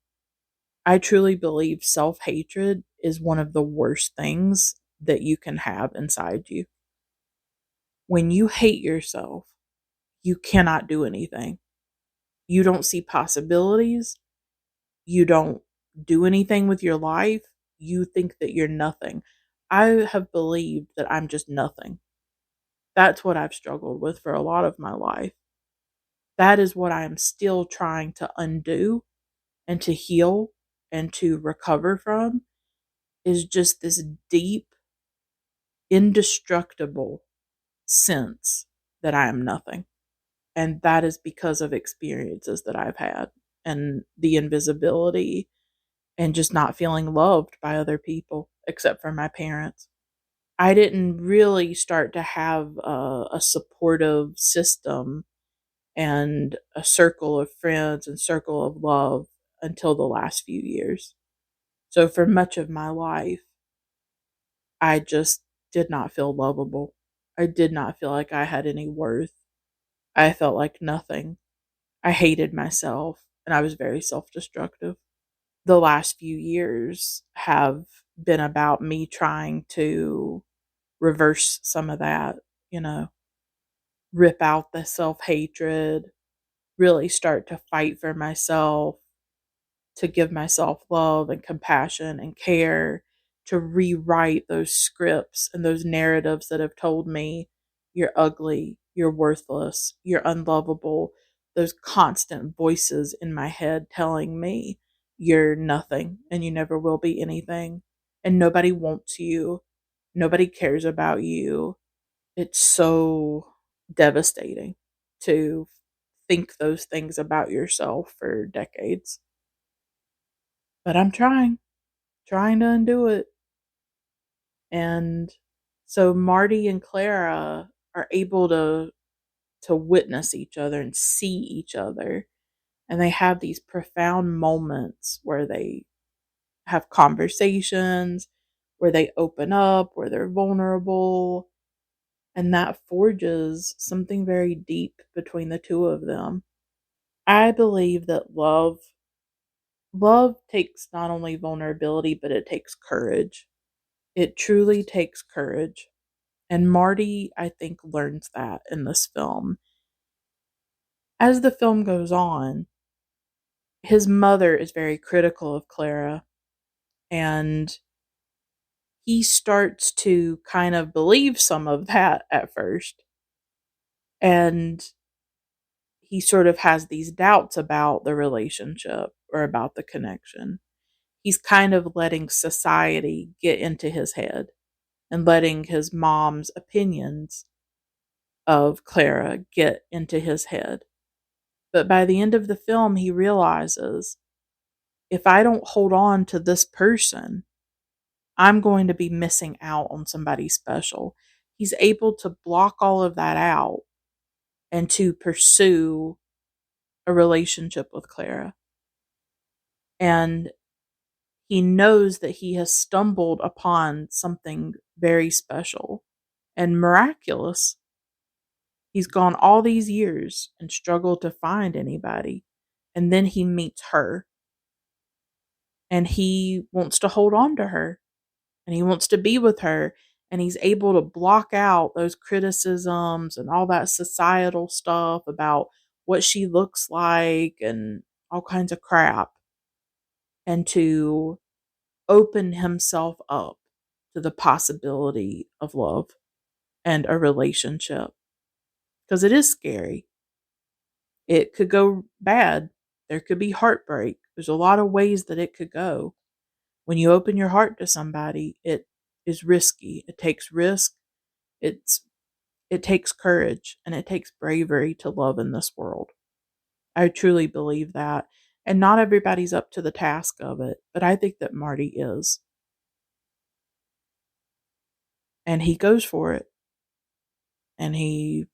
I truly believe self-hatred is one of the worst things that you can have inside you. When you hate yourself, you cannot do anything. You don't see possibilities. You don't do anything with your life. You think that you're nothing. I have believed that I'm just nothing. That's what I've struggled with for a lot of my life. That is what I am still trying to undo and to heal and to recover from, is just this deep, indestructible sense that I am nothing. And that is because of experiences that I've had. and the invisibility and just not feeling loved by other people except for my parents. I didn't really start to have a supportive system and a circle of friends and circle of love until the last few years. So for much of my life, I just did not feel lovable. I did not feel like I had any worth. I felt like nothing. I hated myself and I was very self destructive. The last few years have been about me trying to reverse some of that, you know, rip out the self hatred, really start to fight for myself, to give myself love and compassion and care, to rewrite those scripts and those narratives that have told me you're ugly, you're worthless, you're unlovable. Those constant voices in my head telling me you're nothing and you never will be anything and nobody wants you, nobody cares about you. It's so devastating to think those things about yourself for decades. But I'm trying to undo it. And so Marty and Clara are able to witness each other and see each other. And they have these profound moments where they have conversations, where they open up, where they're vulnerable. And that forges something very deep between the two of them. I believe that love takes not only vulnerability, but it takes courage. It truly takes courage. And Marty, I think, learns that in this film. As the film goes on, his mother is very critical of Clara, and he starts to kind of believe some of that at first. And he sort of has these doubts about the relationship or about the connection. He's kind of letting society get into his head and letting his mom's opinions of Clara get into his head. But by the end of the film, he realizes if I don't hold on to this person, I'm going to be missing out on somebody special. He's able to block all of that out and to pursue a relationship with Clara. And he knows that he has stumbled upon something very special and miraculous. He's gone all these years and struggled to find anybody. And then he meets her and he wants to hold on to her and he wants to be with her. And he's able to block out those criticisms and all that societal stuff about what she looks like and all kinds of crap, and to open himself up to the possibility of love and a relationship. Because it is scary. It could go bad. There could be heartbreak. There's a lot of ways that it could go. When you open your heart to somebody, it is risky. It takes risk. It's it takes courage and it takes bravery to love in this world. I truly believe that. And not everybody's up to the task of it, but I think that Marty is. And he goes for it. And he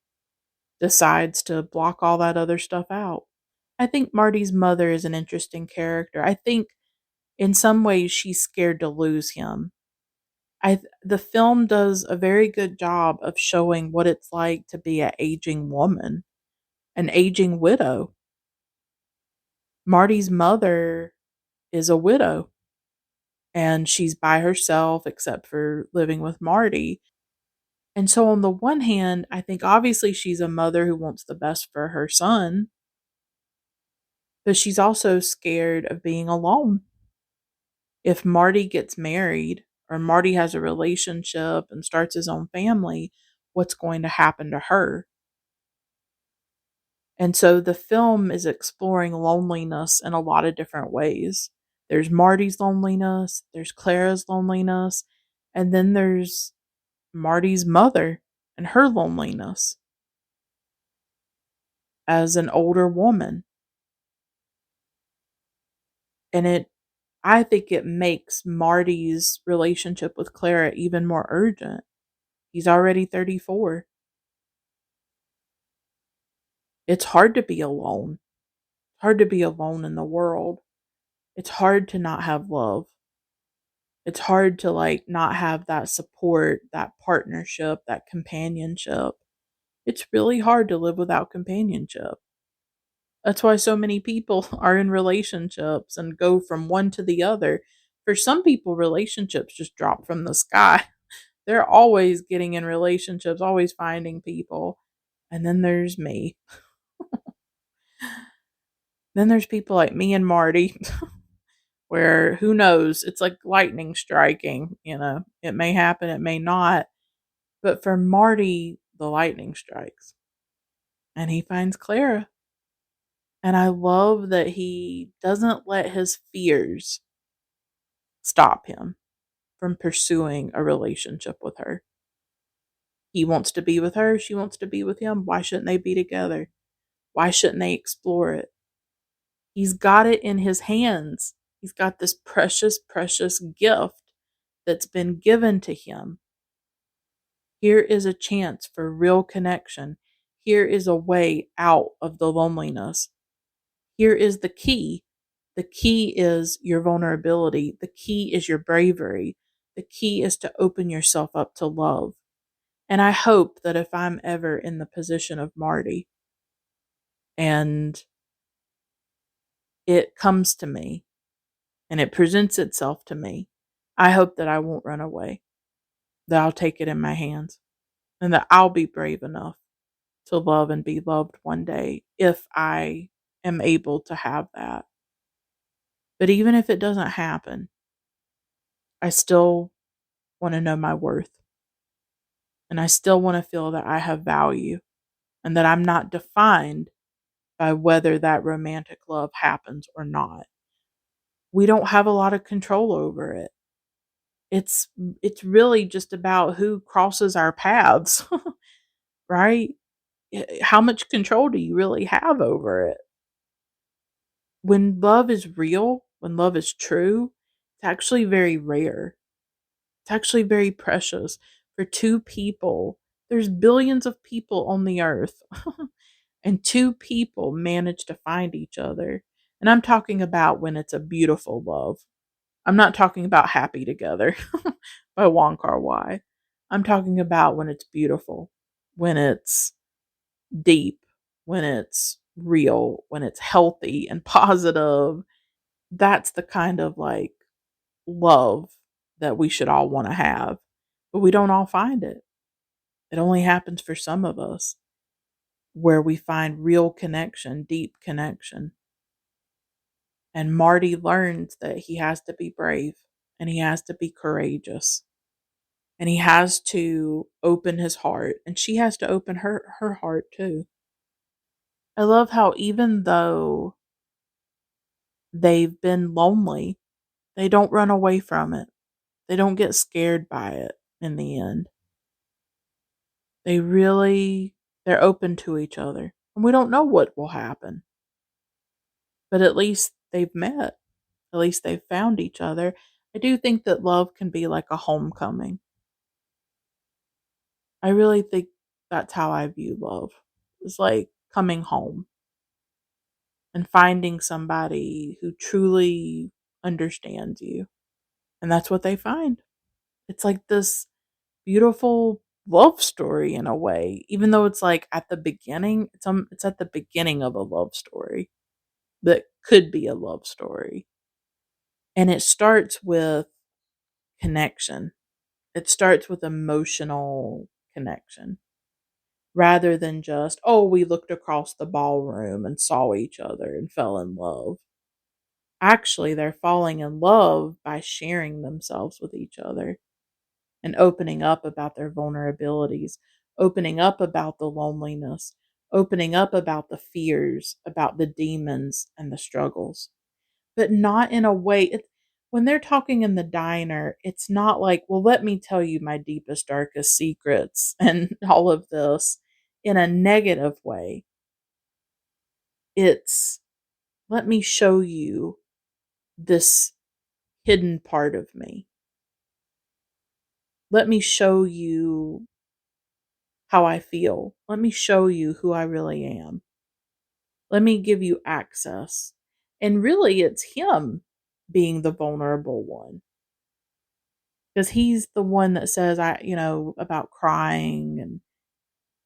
decides to block all that other stuff out. I think Marty's mother is an interesting character. I think in some ways she's scared to lose him. The film does a very good job of showing what it's like to be an aging woman, an aging widow. Marty's mother is a widow and she's by herself except for living with Marty. And so on the one hand, I think obviously she's a mother who wants the best for her son, but she's also scared of being alone. If Marty gets married or Marty has a relationship and starts his own family, what's going to happen to her? And so the film is exploring loneliness in a lot of different ways. There's Marty's loneliness, there's Clara's loneliness, and then there's Marty's mother and her loneliness – as an older woman. And I think it makes Marty's relationship with Clara even more urgent. He's already 34. It's hard to be alone. It's hard to be alone in the world. It's hard to not have love. It's hard to not have that support, that partnership, that companionship. It's really hard to live without companionship. That's why so many people are in relationships and go from one to the other. For some people, relationships just drop from the sky. They're always getting in relationships, always finding people. And then there's me. Then there's people like me and Marty, where who knows? It's like lightning striking. It may happen, it may not. But for Marty, the lightning strikes and he finds Clara. And I love that he doesn't let his fears stop him from pursuing a relationship with her. He wants to be with her. She wants to be with him. Why shouldn't they be together? Why shouldn't they explore it? He's got it in his hands. He's got this precious, precious gift that's been given to him. Here is a chance for real connection. Here is a way out of the loneliness. Here is the key. The key is your vulnerability. The key is your bravery. The key is to open yourself up to love. And I hope that if I'm ever in the position of Marty and it comes to me and it presents itself to me, I hope that I won't run away, that I'll take it in my hands, and that I'll be brave enough to love and be loved one day if I am able to have that. But even if it doesn't happen, I still want to know my worth. And I still want to feel that I have value and that I'm not defined by whether that romantic love happens or not. We don't have a lot of control over it. It's really just about who crosses our paths, right? How much control do you really have over it? When love is real, when love is true, it's actually very rare. It's actually very precious for two people. There's billions of people on the earth, and two people manage to find each other. And I'm talking about when it's a beautiful love. I'm not talking about Happy Together by Wong Kar-wai. I'm talking about when it's beautiful, when it's deep, when it's real, when it's healthy and positive. That's the kind of love that we should all want to have. But we don't all find it. It only happens for some of us where we find real connection, deep connection. And Marty learns that he has to be brave and he has to be courageous and he has to open his heart and she has to open her heart too. I love how even though they've been lonely, they don't run away from it. They don't get scared by it in the end. They're open to each other. And we don't know what will happen. But at least they've met. At least they've found each other. I do think that love can be like a homecoming. I really think that's how I view love. It's like coming home and finding somebody who truly understands you. And that's what they find. It's like this beautiful love story in a way, even though it's like at the beginning, it's at the beginning of a love story that could be a love story. And it starts with connection. It starts with emotional connection rather than just, oh, we looked across the ballroom and saw each other and fell in love. Actually, they're falling in love by sharing themselves with each other and opening up about their vulnerabilities, opening up about the loneliness, opening up about the fears, about the demons and the struggles. But not in a way, when they're talking in the diner, it's not like, well, let me tell you my deepest, darkest secrets and all of this in a negative way. It's, let me show you this hidden part of me. Let me show you how I feel. Let me show you who I really am. Let me give you access. And really, it's him being the vulnerable one, because he's the one that says, about crying,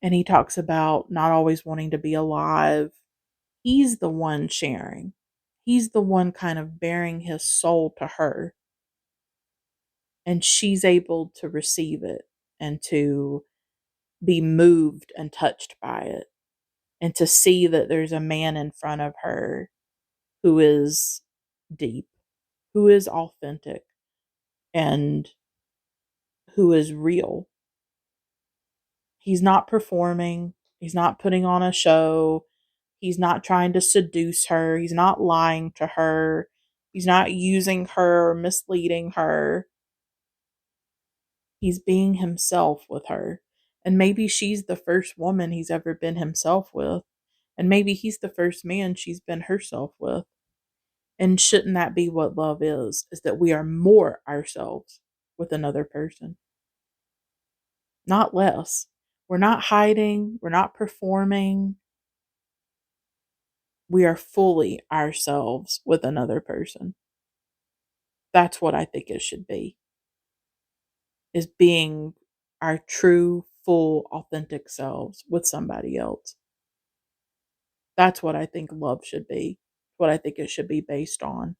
and he talks about not always wanting to be alive. He's the one sharing. He's the one kind of bearing his soul to her, and she's able to receive it and to be moved and touched by it, and to see that there's a man in front of her who is deep, who is authentic, and who is real. He's not performing, he's not putting on a show, he's not trying to seduce her, he's not lying to her, he's not using her or misleading her. He's being himself with her. And maybe she's the first woman he's ever been himself with. And maybe he's the first man she's been herself with. And shouldn't that be what love is that we are more ourselves with another person, not less. We're not hiding, we're not performing. We are fully ourselves with another person. That's what I think it should be. Is being our true, full, authentic selves with somebody else. That's what I think love should be. What I think it should be based on.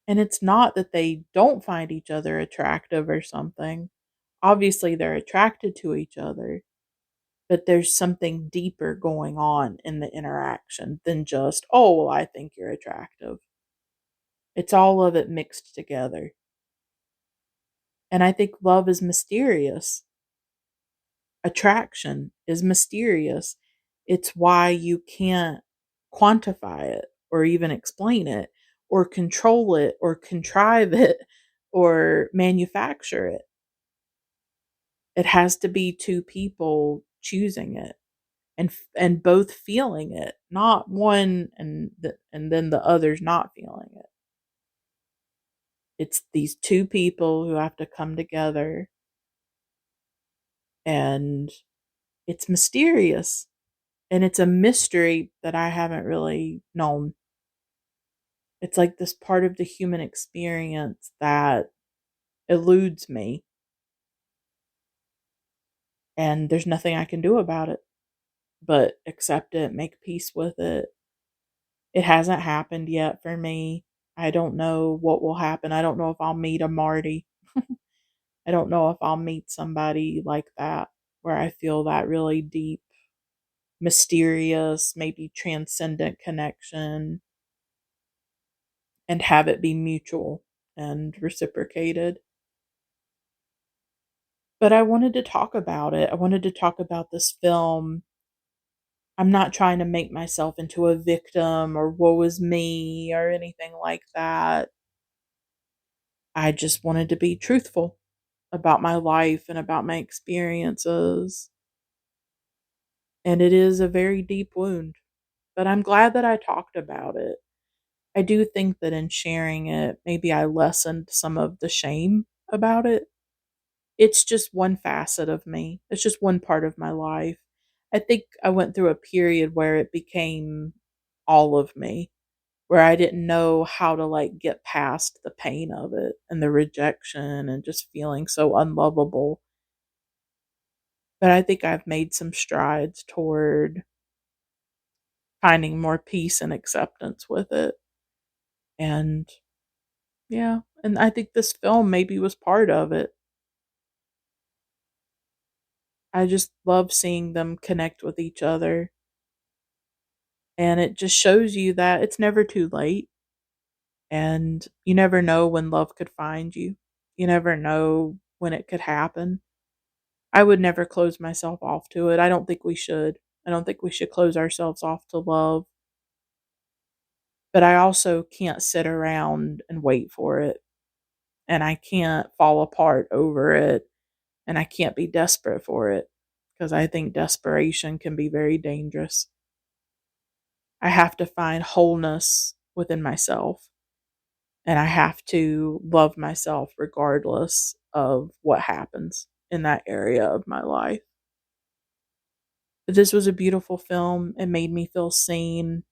And it's not that they don't find each other attractive or something. Obviously, they're attracted to each other, but there's something deeper going on in the interaction than just, oh, well, I think you're attractive. It's all of it mixed together. And I think love is mysterious. Attraction is mysterious. It's why you can't quantify it or even explain it or control it or contrive it or manufacture it. It has to be two people choosing it and both feeling it, not one and then the other's not feeling it. It's these two people who have to come together, and it's mysterious. And it's a mystery that I haven't really known. It's like this part of the human experience that eludes me, and there's nothing I can do about it but accept it, make peace with it. It hasn't happened yet for me. I don't know what will happen. I don't know if I'll meet a Marty. I don't know if I'll meet somebody like that, where I feel that really deep, mysterious, maybe transcendent connection, and have it be mutual and reciprocated. But I wanted to talk about it. I wanted to talk about this film. I'm not trying to make myself into a victim or woe is me or anything like that. I just wanted to be truthful about my life and about my experiences. And it is a very deep wound, but I'm glad that I talked about it. I do think that in sharing it, maybe I lessened some of the shame about it. It's just one facet of me. It's just one part of my life. I think I went through a period where it became all of me, where I didn't know how to get past the pain of it and the rejection and just feeling so unlovable. But I think I've made some strides toward finding more peace and acceptance with it. And yeah, and I think this film maybe was part of it. I just love seeing them connect with each other. And it just shows you that it's never too late. And you never know when love could find you. You never know when it could happen. I would never close myself off to it. I don't think we should. I don't think we should close ourselves off to love. But I also can't sit around and wait for it. And I can't fall apart over it. And I can't be desperate for it. Because I think desperation can be very dangerous. I have to find wholeness within myself. And I have to love myself regardless of what happens in that area of my life. But this was a beautiful film. It made me feel seen,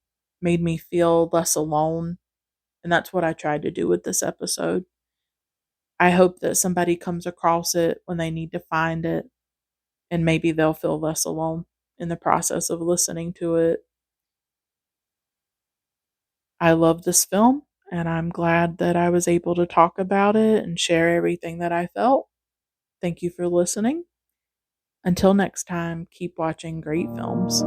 made me feel less alone. And that's what I tried to do with this episode. I hope that somebody comes across it when they need to find it, and maybe they'll feel less alone in the process of listening to it. I love this film, and I'm glad that I was able to talk about it and share everything that I felt. Thank you for listening. Until next time, keep watching great films.